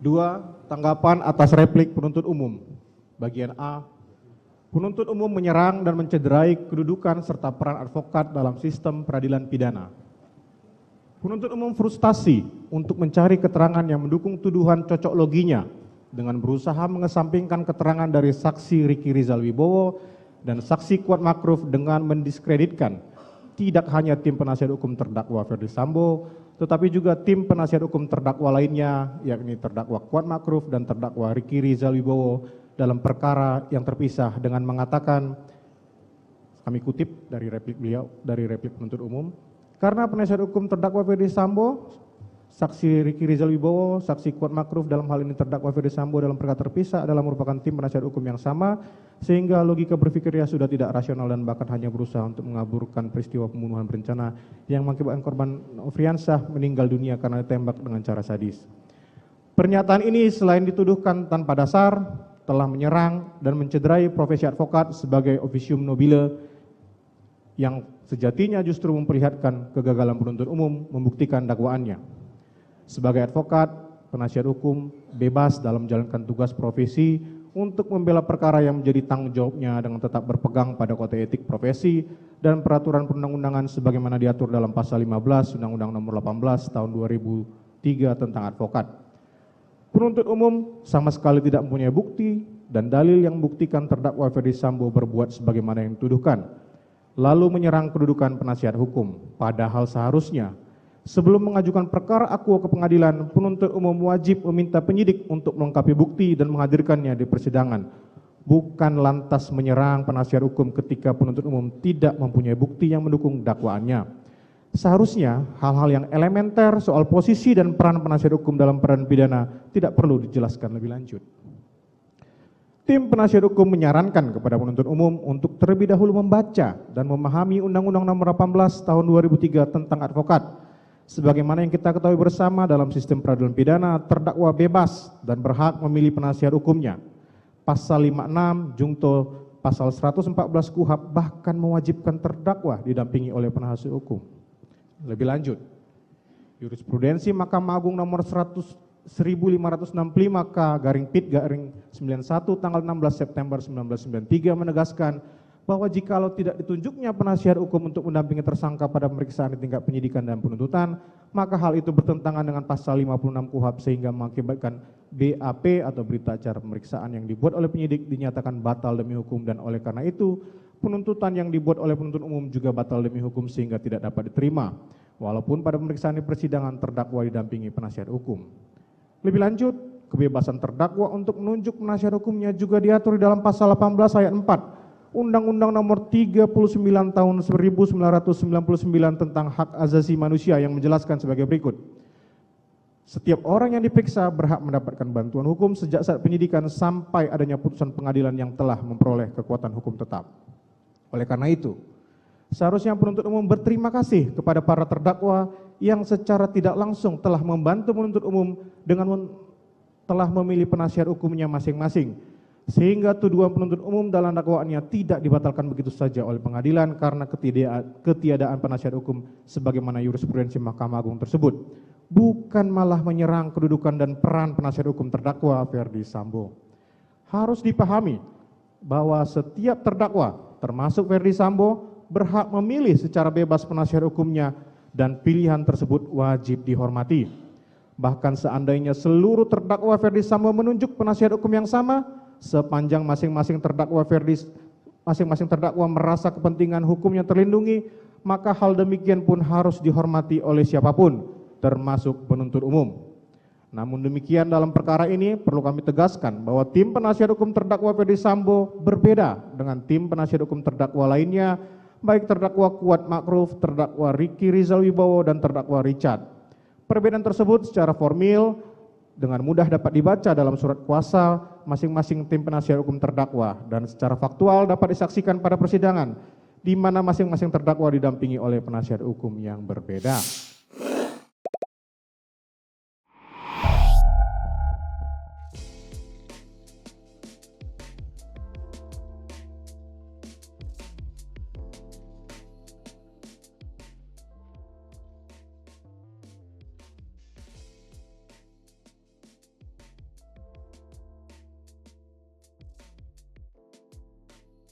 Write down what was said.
2. Tanggapan atas replik penuntut umum. Bagian A. Penuntut umum menyerang dan mencederai kedudukan serta peran advokat dalam sistem peradilan pidana. Penuntut umum frustasi untuk mencari keterangan yang mendukung tuduhan cocok loginya dengan berusaha mengesampingkan keterangan dari saksi Riki Rizal Wibowo dan saksi Kuat Makruf dengan mendiskreditkan tidak hanya tim penasihat hukum terdakwa Ferdi Sambo, tetapi juga tim penasihat hukum terdakwa lainnya, yakni terdakwa Kuat Makruf dan terdakwa Riki Rizal Wibowo dalam perkara yang terpisah dengan mengatakan, kami kutip dari replik beliau, dari replik penuntut umum, karena penasihat hukum terdakwa Ferdi Sambo, saksi Riki Rizal Wibowo, saksi Kuat Makruf dalam hal ini terdakwa Ferdi Sambo dalam perkara terpisah adalah merupakan tim penasihat hukum yang sama, sehingga logika berpikirnya sudah tidak rasional dan bahkan hanya berusaha untuk mengaburkan peristiwa pembunuhan berencana yang mengakibatkan korban Nofriansah meninggal dunia karena ditembak dengan cara sadis. Pernyataan ini selain dituduhkan tanpa dasar, telah menyerang dan mencederai profesi advokat sebagai officium nobile yang sejatinya justru memperlihatkan kegagalan penuntut umum membuktikan dakwaannya. Sebagai advokat, penasihat hukum bebas dalam menjalankan tugas profesi untuk membela perkara yang menjadi tanggung jawabnya dengan tetap berpegang pada kode etik profesi dan peraturan perundang-undangan sebagaimana diatur dalam pasal 15 Undang-Undang Nomor 18 Tahun 2003 tentang advokat. Penuntut umum sama sekali tidak mempunyai bukti dan dalil yang membuktikan terdakwa Ferdi Sambo berbuat sebagaimana yang dituduhkan, lalu menyerang kedudukan penasihat hukum, padahal seharusnya sebelum mengajukan perkara akuo ke pengadilan, penuntut umum wajib meminta penyidik untuk melengkapi bukti dan menghadirkannya di persidangan, bukan lantas menyerang penasihat hukum ketika penuntut umum tidak mempunyai bukti yang mendukung dakwaannya. Seharusnya hal-hal yang elementer soal posisi dan peran penasihat hukum dalam peradilan pidana tidak perlu dijelaskan lebih lanjut. Tim penasihat hukum menyarankan kepada penuntut umum untuk terlebih dahulu membaca dan memahami Undang-Undang Nomor 18 Tahun 2003 tentang advokat. Sebagaimana yang kita ketahui bersama dalam sistem peradilan pidana, terdakwa bebas dan berhak memilih penasihat hukumnya. Pasal 56 Jungto Pasal 114 KUHP bahkan mewajibkan terdakwa didampingi oleh penasihat hukum. Lebih lanjut, jurisprudensi Mahkamah Agung nomor 1565K/Pit/91 tanggal 16 September 1993 menegaskan bahwa jikalau tidak ditunjuknya penasihat hukum untuk mendampingi tersangka pada pemeriksaan di tingkat penyidikan dan penuntutan, maka hal itu bertentangan dengan pasal 56 KUHP sehingga mengakibatkan BAP atau berita acara pemeriksaan yang dibuat oleh penyidik dinyatakan batal demi hukum, dan oleh karena itu penuntutan yang dibuat oleh penuntut umum juga batal demi hukum sehingga tidak dapat diterima, walaupun pada pemeriksaan di persidangan terdakwa didampingi penasihat hukum. Lebih lanjut, kebebasan terdakwa untuk menunjuk penasihat hukumnya juga diatur di dalam pasal 18 ayat 4 Undang-Undang Nomor 39 Tahun 1999 tentang Hak Asasi Manusia yang menjelaskan sebagai berikut. Setiap orang yang diperiksa berhak mendapatkan bantuan hukum sejak saat penyidikan sampai adanya putusan pengadilan yang telah memperoleh kekuatan hukum tetap. Oleh karena itu, seharusnya penuntut umum berterima kasih kepada para terdakwa yang secara tidak langsung telah membantu penuntut umum dengan telah memilih penasihat hukumnya masing-masing, sehingga tuduhan penuntut umum dalam dakwaannya tidak dibatalkan begitu saja oleh pengadilan karena ketiadaan penasihat hukum sebagaimana jurisprudensi Mahkamah Agung tersebut, bukan malah menyerang kedudukan dan peran penasihat hukum terdakwa Ferdi Sambo. Harus dipahami bahwa setiap terdakwa, termasuk Ferdi Sambo, berhak memilih secara bebas penasihat hukumnya dan pilihan tersebut wajib dihormati. Bahkan seandainya seluruh terdakwa Ferdi Sambo menunjuk penasihat hukum yang sama, sepanjang masing-masing terdakwa merasa kepentingan hukumnya terlindungi, maka hal demikian pun harus dihormati oleh siapapun, termasuk penuntut umum. Namun demikian dalam perkara ini perlu kami tegaskan bahwa tim penasihat hukum terdakwa Ferdi Sambo berbeda dengan tim penasihat hukum terdakwa lainnya, baik terdakwa Kuat Makruf, terdakwa Riki Rizal Wibowo, dan terdakwa Richard. Perbedaan tersebut secara formil dengan mudah dapat dibaca dalam surat kuasa masing-masing tim penasihat hukum terdakwa dan secara faktual dapat disaksikan pada persidangan di mana masing-masing terdakwa didampingi oleh penasihat hukum yang berbeda.